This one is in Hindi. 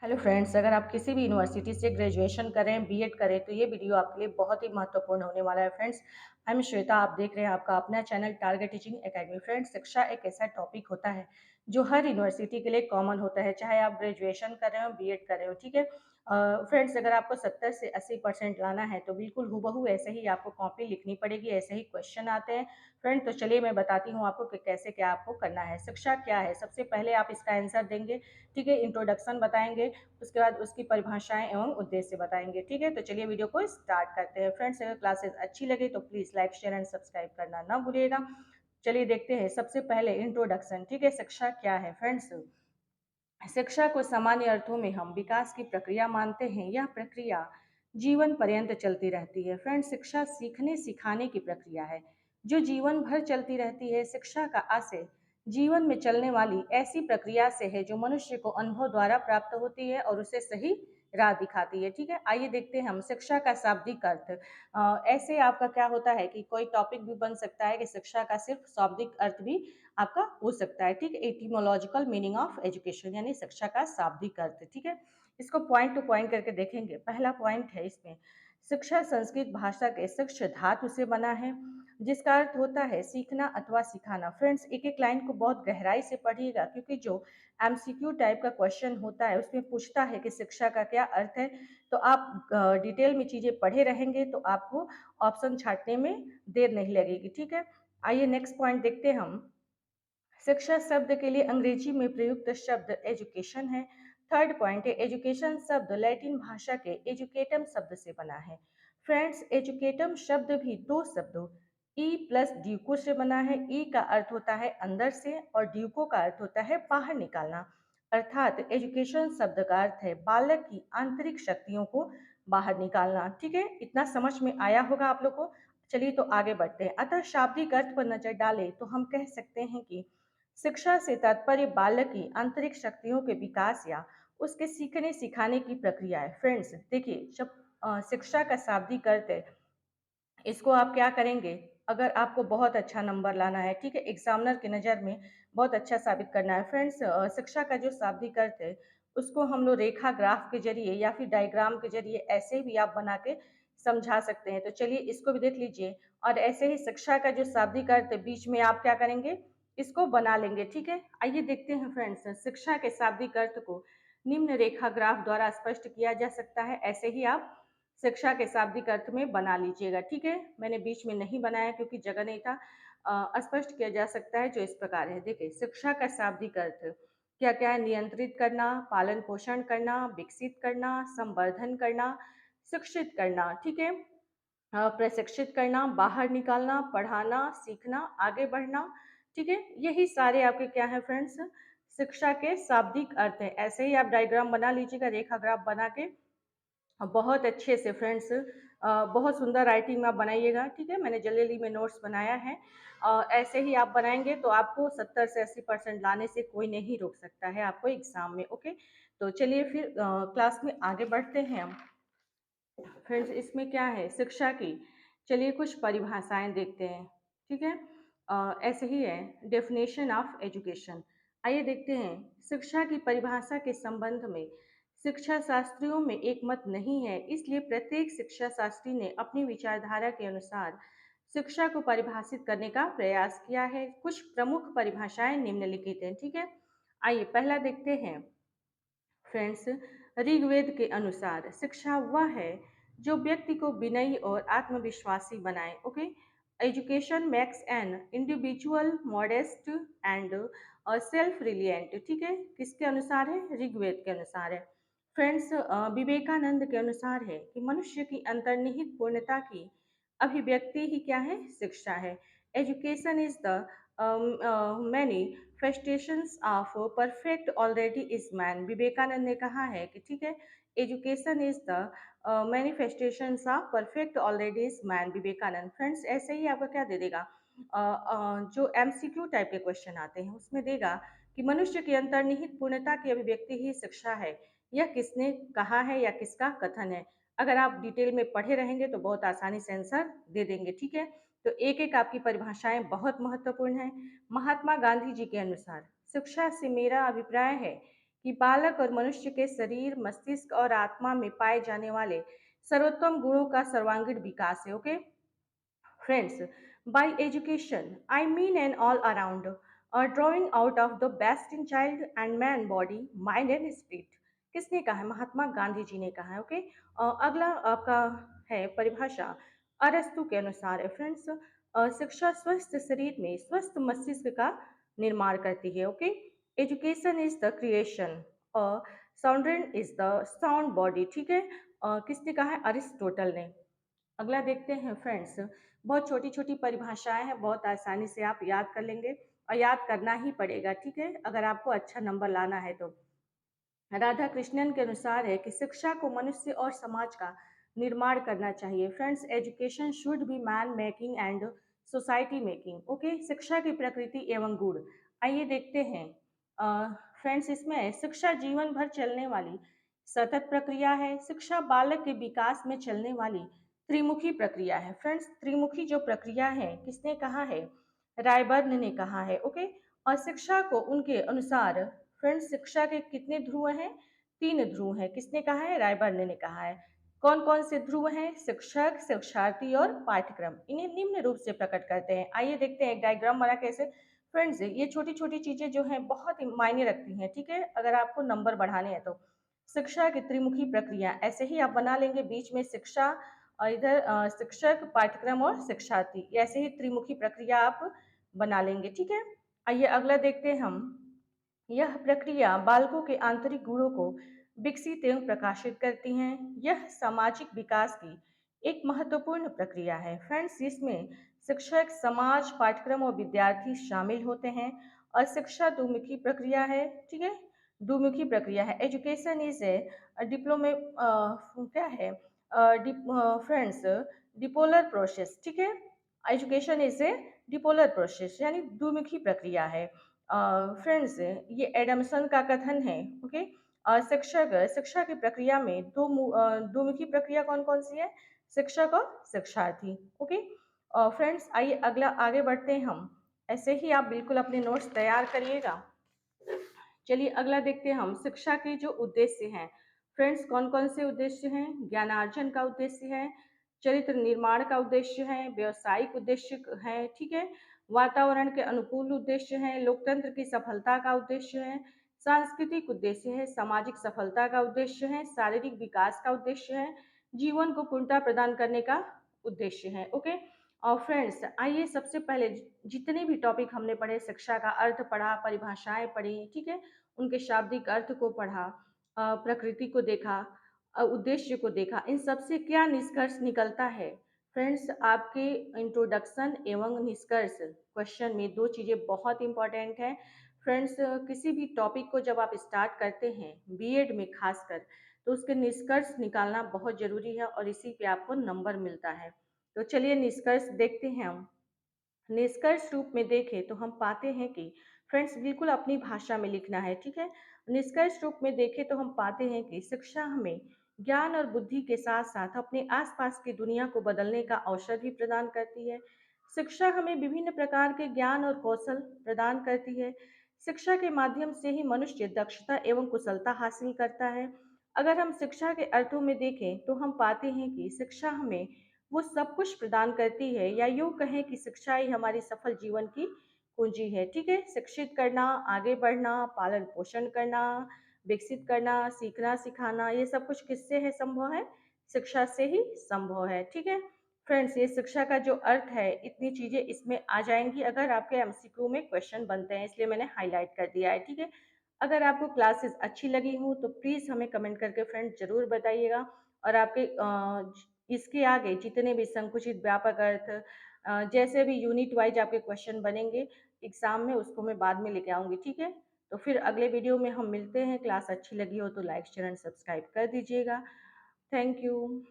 हेलो फ्रेंड्स, अगर आप किसी भी यूनिवर्सिटी से ग्रेजुएशन कर रहे हैं, बीएड कर रहे हैं, तो ये वीडियो आपके लिए बहुत ही महत्वपूर्ण होने वाला है फ्रेंड्स। आई एम श्वेता, आप देख रहे हैं आपका अपना channel target teaching academy. Friends, शिक्षा एक ऐसा टॉपिक होता है जो हर यूनिवर्सिटी के लिए कॉमन होता है, चाहे आप ग्रेजुएशन कर रहे हो, बीएड कर रहे हो, ठीक है। फ्रेंड्स, अगर आपको 70 से 80% लाना है तो बिल्कुल हूबहू ऐसे ही आपको कॉपी लिखनी पड़ेगी, ऐसे ही क्वेश्चन आते हैं। फ्रेंड, तो चलिए मैं बताती हूँ आपको कि कैसे क्या आपको करना है। शिक्षा क्या है, सबसे पहले आप इसका आंसर देंगे, ठीक है। इंट्रोडक्शन बताएंगे, उसके बाद उसकी परिभाषाएं एवं उद्देश्य बताएंगे, ठीक है। तो चलिए वीडियो को स्टार्ट करते हैं। फ्रेंड्स, अगर क्लासेस अच्छी लगे तो please like share and subscribe करना ना भूलिएगा। चलिए देखते हैं सबसे पहले इंट्रोडक्शन, ठीक है। शिक्षा क्या है फ्रेंड्स? शिक्षा को सामान्य अर्थों में हम विकास की प्रक्रिया मानते हैं। यह प्रक्रिया जीवन पर्यंत चलती रहती है। फ्रेंड्स, शिक्षा सीखने सिखाने की प्रक्रिया है जो जीवन भर चलती रहती है। शिक्षा का आशय जीवन में चलने वाली ऐसी प्रक्रिया से है जो मनुष्य को अनुभव द्वारा प्राप्त होती है और उसे सही राह दिखाती है, ठीक है। आइए देखते हैं हम शिक्षा का शाब्दिक अर्थ। ऐसे आपका क्या होता है कि कोई टॉपिक भी बन सकता है कि शिक्षा का सिर्फ शाब्दिक अर्थ भी आपका हो सकता है, ठीक है। एटिमोलॉजिकल मीनिंग ऑफ एजुकेशन यानी शिक्षा का शाब्दिक अर्थ, ठीक है। इसको पॉइंट टू पॉइंट करके देखेंगे। पहला पॉइंट है इसमें, शिक्षा संस्कृत भाषा के शिक्ष धातु से बना है, जिसका अर्थ होता है सीखना अथवा सिखाना। फ्रेंड्स, एक एक लाइन को बहुत गहराई से पढ़िएगा, क्योंकि जो एमसीक्यू टाइप का क्वेश्चन होता है उसमें पूछता है कि शिक्षा का क्या अर्थ है। तो आप डिटेल में चीजें पढ़े रहेंगे तो आपको ऑप्शन छांटने में देर नहीं लगेगी, ठीक है। आइए नेक्स्ट पॉइंट देखते हैं हम। शिक्षा शब्द के लिए अंग्रेजी में प्रयुक्त शब्द एजुकेशन है। थर्ड पॉइंट है, एजुकेशन शब्द लैटिन भाषा के एजुकेटम शब्द से बना है। फ्रेंड्स, एजुकेटम शब्द भी दो शब्दों ई प्लस ड्यूको से बना है। ई का अर्थ होता है अंदर से और ड्यूको का अर्थ होता है बाहर निकालना। अर्थात एजुकेशन शब्द का अर्थ है बालक की आंतरिक शक्तियों को बाहर निकालना, ठीक है। इतना समझ में आया होगा आप लोग को। चलिए तो आगे बढ़ते हैं। अतः शाब्दिक अर्थ पर नजर डालें तो हम कह सकते हैं कि शिक्षा से तात्पर्य बालक की आंतरिक शक्तियों के विकास या उसके सीखने सिखाने की प्रक्रिया है। फ्रेंड्स, देखिए जब शिक्षा का शाब्दिक अर्थ है, इसको आप क्या करेंगे, अगर आपको बहुत अच्छा नंबर लाना है, ठीक है, एग्जामिनर की नज़र में बहुत अच्छा साबित करना है। फ्रेंड्स, शिक्षा का जो शाब्दिक अर्थ है उसको हम लोग रेखा ग्राफ के जरिए या फिर डायग्राम के जरिए ऐसे भी आप बना के समझा सकते हैं। तो चलिए इसको भी देख लीजिए। और ऐसे ही शिक्षा का जो शाब्दिक अर्थ है बीच में आप क्या करेंगे, इसको बना लेंगे, ठीक है। आइए देखते हैं फ्रेंड्स, शिक्षा के शाब्दिक अर्थ को निम्न रेखा ग्राफ द्वारा स्पष्ट किया जा सकता है। ऐसे ही आप शिक्षा के शाब्दिक अर्थ में बना लीजिएगा, ठीक है। मैंने बीच में नहीं बनाया क्योंकि जगह नहीं था। स्पष्ट किया जा सकता है जो इस प्रकार है। देखिए, शिक्षा का शाब्दिक अर्थ क्या क्या है? नियंत्रित करना, पालन पोषण करना, विकसित करना, संवर्धन करना, शिक्षित करना, ठीक है। प्रशिक्षित करना, बाहर निकालना, पढ़ाना, सीखना, आगे बढ़ना, ठीक है। यही सारे आपके क्या है फ्रेंड्स, शिक्षा के शाब्दिक अर्थ है। ऐसे ही आप डायग्राम बना लीजिएगा, रेखा ग्राफ बना के बहुत अच्छे से फ्रेंड्स, बहुत सुंदर राइटिंग में आप बनाइएगा, ठीक है। मैंने जल्दी में नोट्स बनाया है। ऐसे ही आप बनाएंगे तो आपको 70 से 80% लाने से कोई नहीं रोक सकता है आपको एग्जाम में, ओके। तो चलिए फिर क्लास में आगे बढ़ते हैं हम। फ्रेंड्स, इसमें क्या है शिक्षा की, चलिए कुछ परिभाषाएं देखते हैं, ठीक है। ऐसे ही है डेफिनेशन ऑफ एजुकेशन। आइए देखते हैं। शिक्षा की परिभाषा के संबंध में शिक्षा शास्त्रियों में एक मत नहीं है, इसलिए प्रत्येक शिक्षा शास्त्री ने अपनी विचारधारा के अनुसार शिक्षा को परिभाषित करने का प्रयास किया है। कुछ प्रमुख परिभाषाएं निम्नलिखित हैं, ठीक है। आइए पहला देखते हैं। फ्रेंड्स, ऋग्वेद के अनुसार शिक्षा वह है जो व्यक्ति को विनयी और आत्मविश्वासी बनाए, okay. Education makes an individual modest and self reliant, ठीक है। किसके अनुसार है? ऋग्वेद के अनुसार है। फ्रेंड्स, विवेकानंद के अनुसार है कि मनुष्य की अंतर्निहित पूर्णता की अभिव्यक्ति ही क्या है? शिक्षा है। Education is the manifestations of perfect already is man. Vivekananda ने कहा है कि ठीक है, education is the manifestations of perfect already is man, Vivekananda. Friends, ऐसे ही आपका क्या दे देगा, जो एमसीक्यू टाइप के क्वेश्चन आते हैं उसमें देगा कि मनुष्य की अंतर्निहित पूर्णता की अभिव्यक्ति ही शिक्षा है। यह किसने कहा है या किसका कथन है? अगर आप डिटेल में पढ़े रहेंगे तो बहुत आसानी से आंसर दे देंगे, ठीक है। तो एक एक आपकी परिभाषाएं बहुत महत्वपूर्ण हैं। महात्मा गांधी जी के अनुसार शिक्षा से मेरा अभिप्राय है कि बालक और मनुष्य के शरीर, मस्तिष्क और आत्मा में पाए जाने वाले सर्वोत्तम गुणों का सर्वांगीण विकास है। Okay Friends, by education, I mean an all around drawing out of the best in child and man body, mind and spirit. किसने कहा है? महात्मा गांधी जी ने कहा है। ओके अगला आपका है परिभाषा अरस्तु के अनुसार है। फ्रेंड्स, शिक्षा स्वस्थ शरीर में स्वस्थ मस्तिष्क का निर्माण करती है। Okay education is the creation और sound is the sound body. ठीक है किसने कहा है? अरिस्टोटल ने। अगला देखते हैं फ्रेंड्स, बहुत छोटी छोटी परिभाषाएं हैं, बहुत आसानी से आप याद कर लेंगे और याद करना ही पड़ेगा। ठीक है अगर आपको अच्छा नंबर लाना है तो। राधा कृष्णन के अनुसार है कि शिक्षा को मनुष्य और समाज का निर्माण करना चाहिए। Friends, education should be man making and society making. Okay शिक्षा की प्रकृति एवं गुण आइए देखते हैं। फ्रेंड्स, इसमें शिक्षा जीवन भर चलने वाली सतत प्रक्रिया है। शिक्षा बालक के विकास में चलने वाली त्रिमुखी प्रक्रिया है। फ्रेंड्स, त्रिमुखी जो प्रक्रिया है किसने कहा है? रायबर्न ने कहा है। ओके और शिक्षा को उनके अनुसार फ्रेंड्स शिक्षा के कितने ध्रुव हैं? 3 ध्रुव हैं। किसने कहा है? रायबर्न ने कहा है। कौन कौन से ध्रुव हैं? शिक्षक, शिक्षार्थी और पाठ्यक्रम। इन्हें निम्न रूप से प्रकट करते हैं। आइए देखते हैं एक डायग्राम बना कैसे। फ्रेंड्स, ये छोटी छोटी चीजें जो हैं बहुत ही मायने रखती हैं। ठीक है अगर आपको नंबर बढ़ाने हैं तो। शिक्षा की त्रिमुखी प्रक्रिया ऐसे ही आप बना लेंगे, बीच में शिक्षा और इधर शिक्षक, पाठ्यक्रम और शिक्षार्थी, ऐसे ही त्रिमुखी प्रक्रिया आप बना लेंगे। ठीक है आइए अगला देखते हैं हम। यह प्रक्रिया बालकों के आंतरिक गुणों को विकसित एवं प्रकाशित करती हैं। यह सामाजिक विकास की एक महत्वपूर्ण प्रक्रिया है। फ्रेंड्स, इसमें शिक्षक, समाज, पाठ्यक्रम और विद्यार्थी शामिल होते हैं और शिक्षा दुमुखी प्रक्रिया है। ठीक है दुमुखी प्रक्रिया है। एजुकेशन इज ए डिप्लोमे क्या है फ्रेंड्स डिपोलर प्रोसेस। ठीक है एजुकेशन इज ए डिपोलर प्रोसेस यानी द्विमुखी प्रक्रिया है। फ्रेंड्स, ये एडमसन का कथन है। ओके शिक्षक शिक्षा की प्रक्रिया में द्विमुखी प्रक्रिया कौन कौन सी है? शिक्षक और शिक्षार्थी। ओके फ्रेंड्स, आइए अगला आगे बढ़ते हैं हम। ऐसे ही आप बिल्कुल अपने नोट्स तैयार करिएगा। चलिए अगला देखते हैं हम शिक्षा के जो उद्देश्य हैं। फ्रेंड्स, कौन कौन से उद्देश्य हैं? ज्ञानार्जन का उद्देश्य है, चरित्र निर्माण का उद्देश्य है, व्यवसायिक उद्देश्य है। ठीक है वातावरण के अनुकूल उद्देश्य है, लोकतंत्र की सफलता का उद्देश्य है, सांस्कृतिक उद्देश्य है, सामाजिक सफलता का उद्देश्य है, शारीरिक विकास का उद्देश्य है, जीवन को पूर्णता प्रदान करने का उद्देश्य है। ओके और फ्रेंड्स, आइए सबसे पहले जितने भी टॉपिक हमने पढ़े, शिक्षा का अर्थ पढ़ा, परिभाषाएं पढ़ी, ठीक है उनके शाब्दिक अर्थ को पढ़ा, प्रकृति को देखा, उद्देश्य को देखा, इन सबसे क्या निष्कर्ष निकलता है? फ्रेंड्स, आपके इंट्रोडक्शन एवं निष्कर्ष क्वेश्चन में 2 चीज़ें बहुत इंपॉर्टेंट हैं। फ्रेंड्स, किसी भी टॉपिक को जब आप स्टार्ट करते हैं बीएड में खासकर, तो उसके निष्कर्ष निकालना बहुत ज़रूरी है और इसी पे आपको नंबर मिलता है। तो चलिए निष्कर्ष देखते हैं हम। निष्कर्ष रूप में देखें तो हम पाते हैं कि फ्रेंड्स बिल्कुल अपनी भाषा में लिखना है। ठीक है निष्कर्ष रूप में देखें तो हम पाते हैं कि शिक्षा हमें ज्ञान और बुद्धि के साथ साथ अपने आसपास की दुनिया को बदलने का अवसर भी प्रदान करती है। शिक्षा हमें विभिन्न प्रकार के ज्ञान और कौशल प्रदान करती है। शिक्षा के माध्यम से ही मनुष्य दक्षता एवं कुशलता हासिल करता है। अगर हम शिक्षा के अर्थों में देखें तो हम पाते हैं कि शिक्षा हमें वो सब कुछ प्रदान करती है, या यूँ कहें कि शिक्षा ही हमारी सफल जीवन की कुंजी है। ठीक है शिक्षित करना, आगे बढ़ना, पालन पोषण करना, विकसित करना, सीखना सिखाना, ये सब कुछ किससे है संभव है? शिक्षा से ही संभव है। ठीक है फ्रेंड्स, ये शिक्षा का जो अर्थ है, इतनी चीजें इसमें आ जाएंगी अगर आपके एमसीक्यू में क्वेश्चन बनते हैं, इसलिए मैंने हाईलाइट कर दिया है। ठीक है अगर आपको क्लासेस अच्छी लगी हो तो प्लीज़ हमें कमेंट करके फ्रेंड जरूर बताइएगा। और आपके इसके आगे जितने भी संकुचित व्यापक अर्थ, जैसे भी यूनिट वाइज आपके क्वेश्चन बनेंगे एग्जाम में, उसको मैं बाद में लेके आऊँगी। ठीक है तो फिर अगले वीडियो में हम मिलते हैं। क्लास अच्छी लगी हो तो लाइक शेयर एंड सब्सक्राइब कर दीजिएगा। Thank you.